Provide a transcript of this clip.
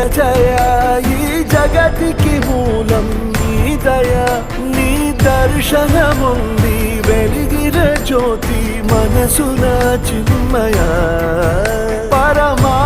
జయ ఈ జగతికి మూలం నీ దయ నీ దర్శనముంది వెలిగిన జ్యోతి మనసున చిన్మయ పరమా